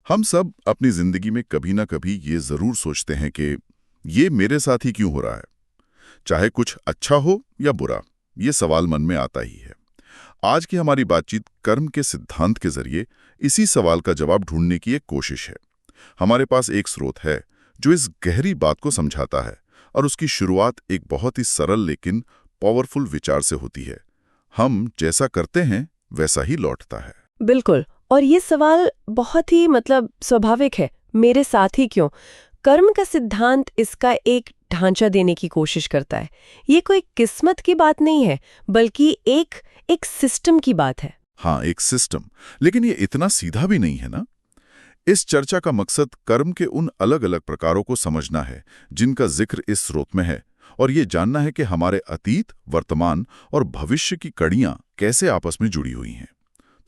हम सब अपनी जिंदगी में कभी ना कभी ये जरूर सोचते हैं कि ये मेरे साथ ही क्यों हो रहा है, चाहे कुछ अच्छा हो या बुरा। ये सवाल मन में आता ही है। आज की हमारी बातचीत कर्म के सिद्धांत के जरिए इसी सवाल का जवाब ढूंढने की एक कोशिश है। हमारे पास एक स्रोत है जो इस गहरी बात को समझाता है, और उसकी शुरुआत एक बहुत ही सरल लेकिन पावरफुल विचार से होती है। हम जैसा करते हैं वैसा ही लौटता है। बिल्कुल। और ये सवाल बहुत ही स्वाभाविक है, मेरे साथ ही क्यों। कर्म का सिद्धांत इसका एक ढांचा देने की कोशिश करता है। ये कोई किस्मत की बात नहीं है, बल्कि एक सिस्टम की बात है। हाँ, एक सिस्टम। लेकिन ये इतना सीधा भी नहीं है ना। इस चर्चा का मकसद कर्म के उन अलग अलग प्रकारों को समझना है जिनका जिक्र इस स्रोत में है, और ये जानना है कि हमारे अतीत, वर्तमान और भविष्य की कड़ियां कैसे आपस में जुड़ी हुई हैं।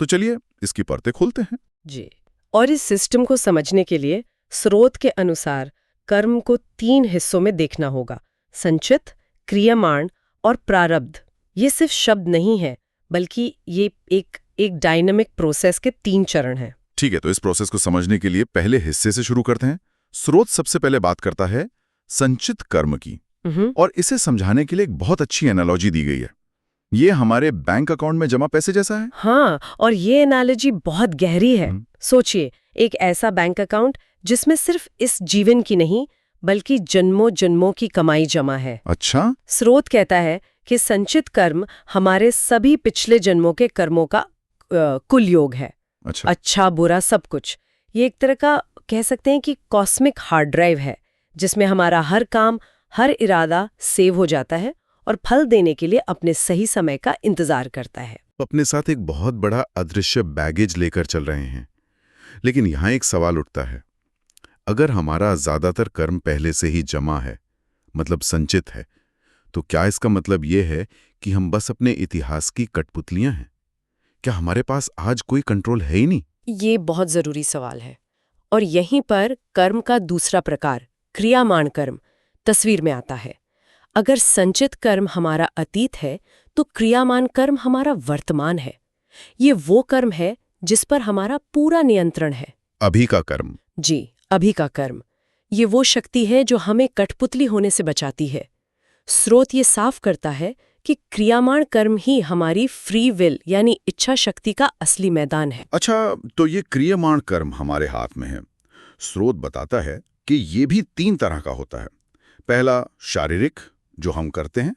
तो चलिए इसकी परतें खोलते हैं। जी। और इस सिस्टम को समझने के लिए स्रोत के अनुसार कर्म को 3 हिस्सों में देखना होगा: संचित, क्रियमाण और प्रारब्ध। ये सिर्फ शब्द नहीं है, बल्कि ये एक डायनामिक प्रोसेस के 3 चरण हैं। ठीक है, तो इस प्रोसेस को समझने के लिए पहले हिस्से से शुरू करते हैं। स्रोत सबसे पहले बात करता है संचित कर्म की, और इसे समझाने के लिए एक बहुत अच्छी एनालॉजी दी गई है। ये हमारे बैंक अकाउंट में जमा पैसे जैसा है। हाँ, और ये एनालॉजी बहुत गहरी है। सोचिए, एक ऐसा बैंक अकाउंट जिसमें सिर्फ इस जीवन की नहीं, बल्कि जन्मों जन्मों की कमाई जमा है। अच्छा। स्रोत कहता है कि संचित कर्म हमारे सभी पिछले जन्मों के कर्मों का कुल योग है। अच्छा बुरा सब कुछ। ये एक तरह का कह सकते हैं कि कॉस्मिक हार्ड ड्राइव है, जिसमें हमारा हर काम, हर इरादा सेव हो जाता है और फल देने के लिए अपने सही समय का इंतजार करता है। अपने साथ एक बहुत बड़ा अदृश्य बैगेज लेकर चल रहे हैं। लेकिन यहाँ एक सवाल उठता है, अगर हमारा ज्यादातर कर्म पहले से ही जमा है, मतलब संचित है, तो क्या इसका मतलब ये है कि हम बस अपने इतिहास की कठपुतलियां हैं? क्या हमारे पास आज कोई कंट्रोल है ही नहीं? ये बहुत जरूरी सवाल है, और यहीं पर कर्म का दूसरा प्रकार, क्रियामाण कर्म, तस्वीर में आता है। अगर संचित कर्म हमारा अतीत है, तो क्रियामाण कर्म हमारा वर्तमान है। ये वो कर्म है जिस पर हमारा पूरा नियंत्रण है। अभी का कर्म। जी, अभी का कर्म। ये वो शक्ति है जो हमें कठपुतली होने से बचाती है। स्रोत ये साफ करता है कि क्रियामाण कर्म ही हमारी फ्री विल यानी इच्छा शक्ति का असली मैदान है। अच्छा, तो ये क्रियामाण कर्म हमारे हाथ में है। स्रोत बताता है कि ये भी 3 तरह का होता है। पहला शारीरिक, जो हम करते हैं,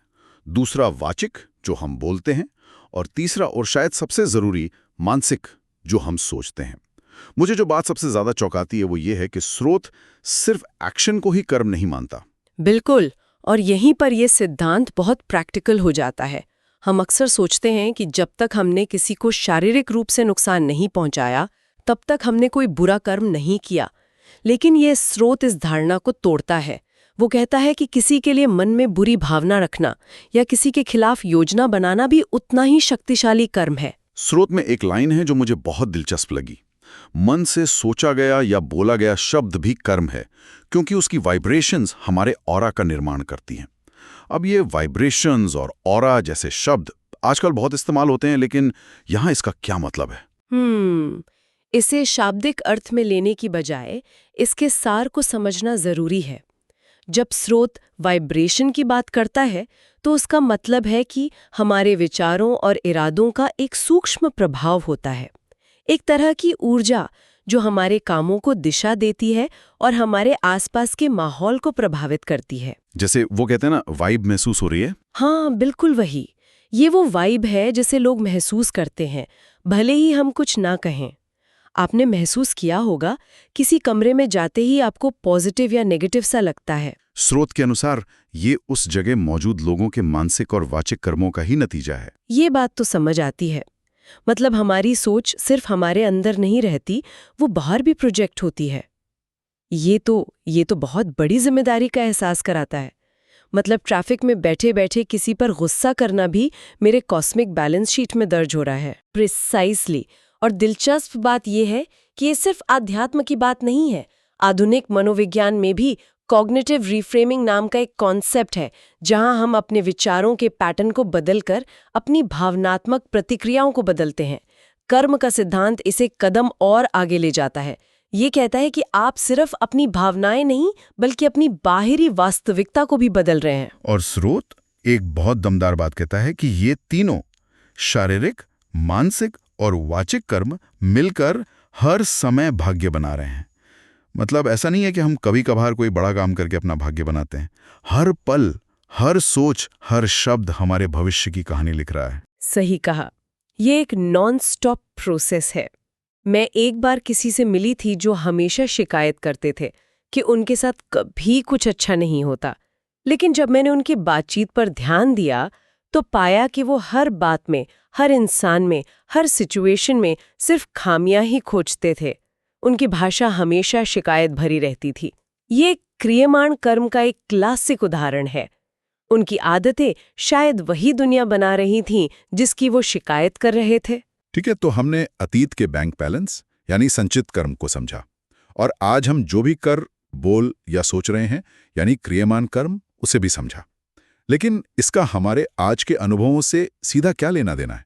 दूसरा वाचिक, जो हम बोलते हैं, और तीसरा और शायद सबसे जरूरी मानसिक, जो हम सोचते हैं। मुझे जो बात सबसे ज्यादा चौंकाती है वो ये है कि स्रोत सिर्फ एक्शन को ही कर्म नहीं मानता। बिल्कुल, और यहीं पर यह सिद्धांत बहुत प्रैक्टिकल हो जाता है। हम अक्सर सोचते हैं कि जब तक हमने किसी को शारीरिक रूप से नुकसान नहीं पहुंचाया, तब तक हमने कोई बुरा कर्म नहीं किया। लेकिन यह स्रोत इस धारणा को तोड़ता है। वो कहता है कि किसी के लिए मन में बुरी भावना रखना या किसी के खिलाफ योजना बनाना भी उतना ही शक्तिशाली कर्म है। स्रोत में एक लाइन है जो मुझे बहुत दिलचस्प लगी। मन से सोचा गया या बोला गया शब्द भी कर्म है, क्योंकि उसकी वाइब्रेशंस हमारे ऑरा का निर्माण करती हैं। अब ये वाइब्रेशंस और ऑरा जैसे शब्द आजकल बहुत इस्तेमाल होते हैं, लेकिन यहाँ इसका क्या मतलब है? इसे शाब्दिक अर्थ में लेने की बजाय इसके सार को समझना जरूरी है। जब स्रोत वाइब्रेशन की बात करता है, तो उसका मतलब है कि हमारे विचारों और इरादों का एक सूक्ष्म प्रभाव होता है, एक तरह की ऊर्जा जो हमारे कामों को दिशा देती है और हमारे आसपास के माहौल को प्रभावित करती है। जैसे वो कहते हैं ना, वाइब महसूस हो रही है। हाँ, बिल्कुल वही। ये वो वाइब है जिसे लोग महसूस करते हैं, भले ही हम कुछ ना कहें। आपने महसूस किया होगा, किसी कमरे में जाते ही आपको पॉजिटिव या नेगेटिव सा लगता है। स्रोत के अनुसार ये उस जगह मौजूद लोगों के मानसिक और वाचिक कर्मों का ही नतीजा है। ये बात तो समझ आती है। मतलब हमारी सोच सिर्फ हमारे अंदर नहीं रहती, वो बाहर भी प्रोजेक्ट होती है। ये तो बहुत बड़ी जिम्मेदारी का एहसास कराता है। मतलब ट्रैफिक में बैठे बैठे किसी पर गुस्सा करना भी मेरे कॉस्मिक बैलेंस शीट में दर्ज हो रहा है। प्रिसाइसली। और दिलचस्प बात यह है कि ये सिर्फ आध्यात्म की बात नहीं है। आधुनिक मनोविज्ञान में भी कॉग्निटिव रिफ्रेमिंग नाम का एक कॉन्सेप्ट है, जहां हम अपने विचारों के पैटर्न को बदलकर अपनी भावनात्मक प्रतिक्रियाओं को बदलते हैं। कर्म का सिद्धांत इसे कदम और आगे ले जाता है। ये कहता है कि आप सिर्फ अपनी भावनाएं नहीं बल्कि अपनी बाहरी वास्तविकता को भी बदल रहे हैं। और स्रोत एक बहुत दमदार बात कहता है कि ये तीनों शारीरिक, मानसिक और वाचिक कर्म मिलकर हर समय भाग्य बना रहे हैं। मतलब ऐसा नहीं है कि हम कभी कभार कोई बड़ा काम करके अपना भाग्य बनाते हैं। हर पल, हर सोच, हर शब्द हमारे भविष्य की कहानी लिख रहा है। सही कहा, ये एक नॉन स्टॉप प्रोसेस है। मैं एक बार किसी से मिली थी जो हमेशा शिकायत करते थे कि उनके साथ कभी कुछ अच्छा नहीं होता, लेकिन जब मैंने उनकी बातचीत पर ध्यान दिया तो पाया कि वो हर बात में, हर इंसान में, हर सिचुएशन में सिर्फ खामियां ही खोजते थे। उनकी भाषा हमेशा शिकायत भरी रहती थी। ये क्रियमाण कर्म का एक क्लासिक उदाहरण है। उनकी आदतें शायद वही दुनिया बना रही थीं जिसकी वो शिकायत कर रहे थे। ठीक है, तो हमने अतीत के बैंक बैलेंस यानी संचित कर्म को समझा, और आज हम जो भी कर, बोल या सोच रहे हैं यानी क्रियमान कर्म, उसे भी समझा। लेकिन इसका हमारे आज के अनुभवों से सीधा क्या लेना देना है?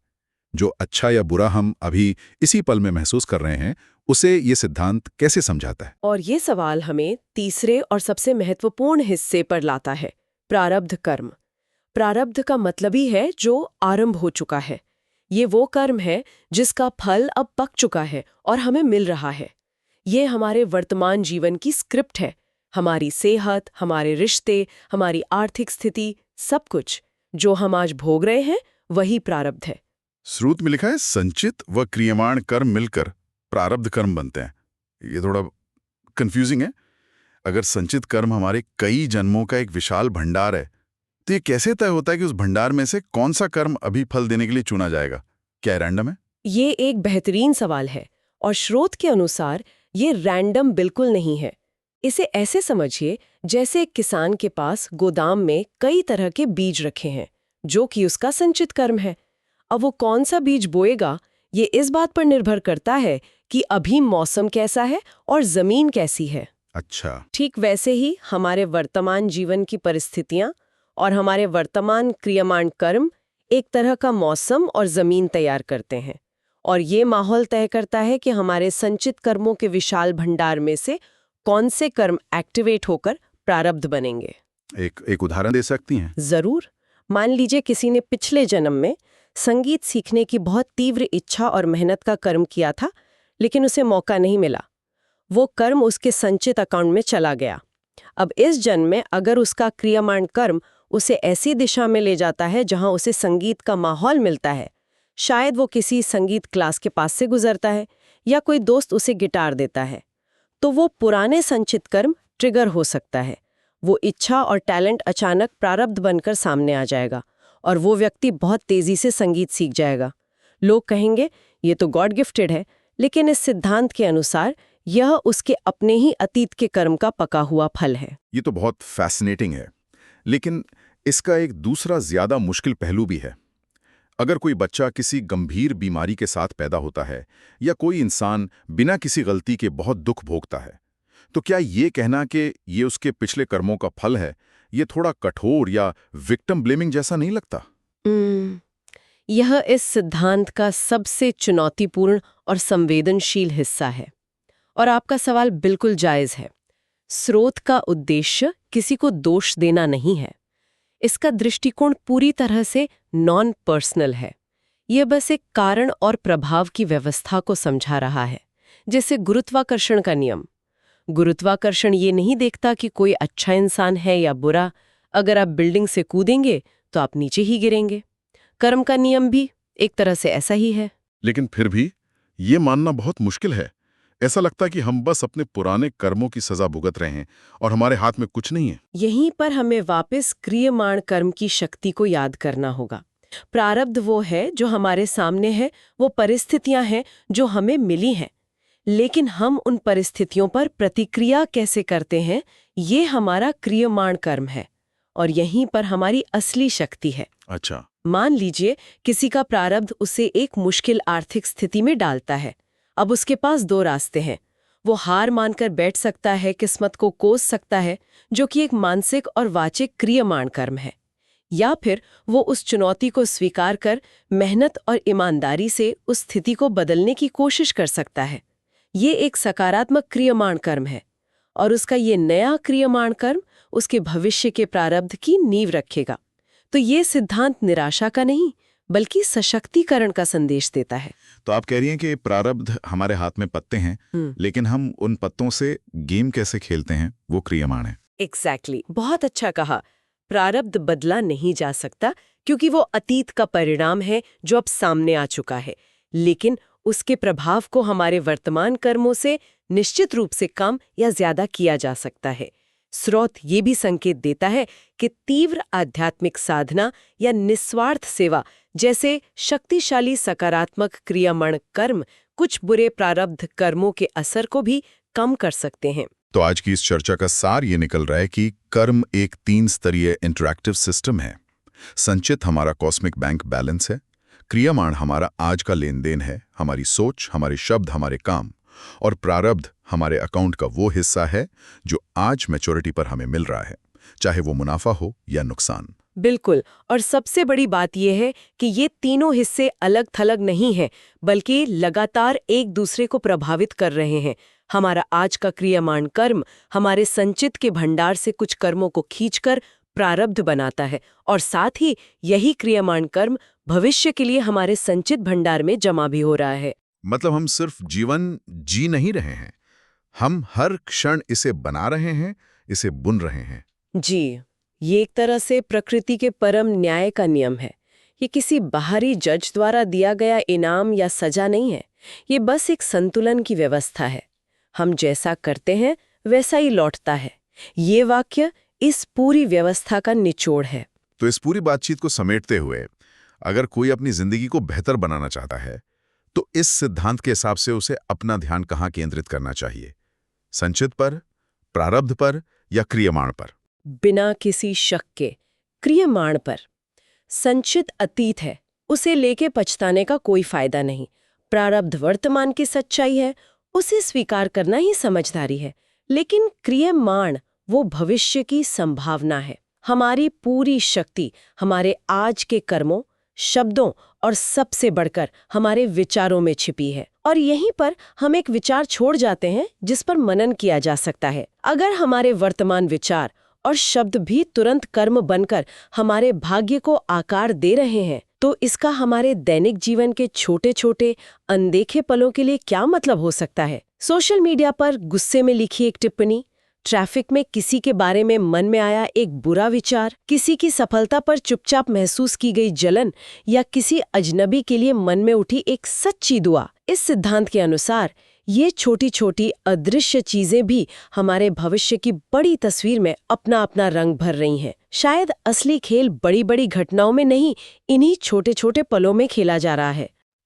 जो अच्छा या बुरा हम अभी इसी पल में महसूस कर रहे हैं, उसे ये सिद्धांत कैसे समझाता है? और ये सवाल हमें तीसरे और सबसे महत्वपूर्ण हिस्से पर लाता है, प्रारब्ध कर्म। प्रारब्ध का मतलब ही है जो आरंभ हो चुका है। ये वो कर्म है जिसका फल अब पक चुका है और हमें मिल रहा है। ये हमारे वर्तमान जीवन की स्क्रिप्ट है। हमारी सेहत, हमारे रिश्ते, हमारी आर्थिक स्थिति, सब कुछ जो हम आज भोग रहे हैं वही प्रारब्ध है। स्रोत में लिखा है संचित व क्रियमाण कर्म मिलकर प्रारब्ध कर्म बनते हैं। ये थोड़ा कंफ्यूजिंग है। अगर संचित कर्म हमारे कई जन्मों का एक विशाल भंडार है, तो ये कैसे तय होता है कि उस भंडार में से कौन सा कर्म अभी फल देने के लिए चुना जाएगा? क्या रैंडम है? ये एक बेहतरीन सवाल है, और स्रोत के अनुसार ये रैंडम बिल्कुल नहीं है। इसे ऐसे समझिए जैसे एक किसान के पास गोदाम में कई तरह के बीज रखे हैं, जो कि उसका संचित कर्म है। अब वो कौन सा बीज बोएगा, ये इस बात पर निर्भर करता है कि अभी मौसम कैसा है और जमीन कैसी है। अच्छा, ठीक वैसे ही हमारे वर्तमान जीवन की परिस्थितियां और हमारे वर्तमान क्रियमाण कर्म एक तरह का मौसम और जमीन तैयार करते हैं, और ये माहौल तय करता है कि हमारे संचित कर्मों के विशाल भंडार में से कौन से कर्म एक्टिवेट होकर प्रारब्ध बनेंगे। एक उदाहरण दे सकती हैं? जरूर। मान लीजिए किसी ने पिछले जन्म में संगीत सीखने की बहुत तीव्र इच्छा और मेहनत का कर्म किया था, लेकिन उसे मौका नहीं मिला। वो कर्म उसके संचित अकाउंट में चला गया। अब इस जन्म में अगर उसका क्रियमाण कर्म उसे ऐसी दिशा में ले जाता है जहां उसे संगीत का माहौल मिलता है, शायद वो किसी संगीत क्लास के पास से गुजरता है या कोई दोस्त उसे गिटार देता है, तो वो पुराने संचित कर्म ट्रिगर हो सकता है। वो इच्छा और टैलेंट अचानक प्रारब्ध बनकर सामने आ जाएगा और वो व्यक्ति बहुत तेजी से संगीत सीख जाएगा। लोग कहेंगे ये तो गॉड गिफ्टेड है, लेकिन इस सिद्धांत के अनुसार यह उसके अपने ही अतीत के कर्म का पका हुआ फल है। ये तो बहुत फैसिनेटिंग है, लेकिन इसका एक दूसरा ज्यादा मुश्किल पहलू भी है। अगर कोई बच्चा किसी गंभीर बीमारी के साथ पैदा होता है या कोई इंसान बिना किसी गलती के बहुत दुख भोगता है, तो क्या ये कहना कि ये उसके पिछले कर्मों का फल है, ये थोड़ा कठोर या विक्टिम ब्लेमिंग जैसा नहीं लगता? यह इस सिद्धांत का सबसे चुनौतीपूर्ण और संवेदनशील हिस्सा है, और आपका सवाल बिल्कुल जायज है। स्रोत का उद्देश्य किसी को दोष देना नहीं है। इसका दृष्टिकोण पूरी तरह से नॉन पर्सनल है। यह बस एक कारण और प्रभाव की व्यवस्था को समझा रहा है, जैसे गुरुत्वाकर्षण का नियम। गुरुत्वाकर्षण ये नहीं देखता कि कोई अच्छा इंसान है या बुरा। अगर आप बिल्डिंग से कूदेंगे तो आप नीचे ही गिरेंगे। कर्म का नियम भी एक तरह से ऐसा ही है। लेकिन फिर भी ये मानना बहुत मुश्किल है। ऐसा लगता है कि हम बस अपने पुराने कर्मों की सजा भुगत रहे हैं और हमारे हाथ में कुछ नहीं है। यहीं पर हमें वापस क्रियमाण कर्म की शक्ति को याद करना होगा। प्रारब्ध वो है जो हमारे सामने है, वो परिस्थितियां हैं जो हमें मिली हैं, लेकिन हम उन परिस्थितियों पर प्रतिक्रिया कैसे करते हैं, ये हमारा क्रियमाण कर्म है, और यहीं पर हमारी असली शक्ति है। अच्छा, मान लीजिए किसी का प्रारब्ध उसे एक मुश्किल आर्थिक स्थिति में डालता है। अब उसके पास दो रास्ते हैं। वो हार मानकर बैठ सकता है, किस्मत को कोस सकता है, जो कि एक मानसिक और वाचिक क्रियमाण कर्म है, या फिर वो उस चुनौती को स्वीकार कर मेहनत और ईमानदारी से उस स्थिति को बदलने की कोशिश कर सकता है। ये एक सकारात्मक क्रियमाण कर्म है और उसका ये नया क्रियमाण कर्म उसके भविष्य के प्रारब्ध की नींव रखेगा। तो ये सिद्धांत निराशा का नहीं बल्कि सशक्तिकरण का संदेश देता है। तो आप कह रही हैं कि प्रारब्ध हमारे हाथ में पत्ते हैं, लेकिन हम उन पत्तों से गेम कैसे खेलते हैं वो क्रियमाण है। एग्जैक्टली, बहुत अच्छा कहा। प्रारब्ध बदला नहीं जा सकता क्योंकि वो अतीत का परिणाम है जो अब सामने आ चुका है, लेकिन उसके प्रभाव को हमारे वर्तमान कर्मों से निश्चित रूप से कम या ज्यादा किया जा सकता है। स्रोत ये भी संकेत देता है कि तीव्र आध्यात्मिक साधना या निस्वार्थ सेवा जैसे शक्तिशाली सकारात्मक क्रियामण कर्म कुछ बुरे प्रारब्ध कर्मों के असर को भी कम कर सकते हैं। तो आज की इस चर्चा का सार ये निकल रहा है कि कर्म एक 3 स्तरीय इंटरैक्टिव सिस्टम है। संचित हमारा कॉस्मिक बैंक बैलेंस है, क्रियामाण हमारा आज का लेन देन है, हमारी सोच, हमारे शब्द, हमारे काम, और प्रारब्ध हमारे अकाउंट का वो हिस्सा है जो आज मैच्योरिटी पर हमें मिल रहा है, चाहे वो मुनाफा हो या नुकसान। बिल्कुल, और सबसे बड़ी बात यह है कि ये तीनों हिस्से अलग थलग नहीं हैं, बल्कि लगातार एक दूसरे को प्रभावित कर रहे हैं। हमारा आज का क्रियामाण कर्म हमारे संचित के भंडार से कुछ कर्मों को खींचकर प्रारब्ध बनाता है, और साथ ही यही क्रियामाण कर्म भविष्य के लिए हमारे संचित भंडार में जमा भी हो रहा है। मतलब हम सिर्फ जीवन जी नहीं रहे हैं, हम हर क्षण इसे बना रहे हैं, इसे बुन रहे हैं। जी, ये एक तरह से प्रकृति के परम न्याय का नियम है। ये किसी बाहरी जज द्वारा दिया गया इनाम या सजा नहीं है, ये बस एक संतुलन की व्यवस्था है। हम जैसा करते हैं वैसा ही लौटता है। ये वाक्य इस पूरी व्यवस्था का निचोड़ है। तो इस पूरी बातचीत को समेटते हुए, अगर कोई अपनी जिंदगी को बेहतर बनाना चाहता है तो इस सिद्धांत के हिसाब से उसे अपना ध्यान कहाँ केंद्रित करना चाहिए? संचित पर, प्रारब्ध पर या क्रियमाण पर? बिना किसी शक के क्रियमाण पर। संचित अतीत है, उसे लेके पछताने का कोई फायदा नहीं। प्रारब्ध वर्तमान की सच्चाई है, उसे स्वीकार करना ही समझदारी है। लेकिन क्रियमाण वो भविष्य की संभावना है। हमारी पूरी शक्ति हमारे आज के कर्मों, शब्दों और सबसे बढ़कर हमारे विचारों में छिपी है। और यहीं पर हम एक विचार छोड़ जाते हैं जिस पर मनन किया जा सकता है। अगर हमारे वर्तमान विचार और शब्द भी तुरंत कर्म बनकर हमारे भाग्य को आकार दे रहे हैं, तो इसका हमारे दैनिक जीवन के छोटे छोटे अनदेखे पलों के लिए क्या मतलब हो सकता है? सोशल मीडिया पर गुस्से में लिखी एक टिप्पणी, ट्रैफिक में किसी के बारे में मन में आया एक बुरा विचार, किसी की सफलता पर चुपचाप महसूस की गई जलन, या किसी अजनबी के लिए मन में उठी एक सच्ची दुआ। इस सिद्धांत के अनुसार ये छोटी छोटी अदृश्य चीजें भी हमारे भविष्य की बड़ी तस्वीर में अपना अपना रंग भर रही हैं। शायद असली खेल बड़ी बड़ी घटनाओं में नहीं, इन्हीं छोटे छोटे पलों में खेला जा रहा है।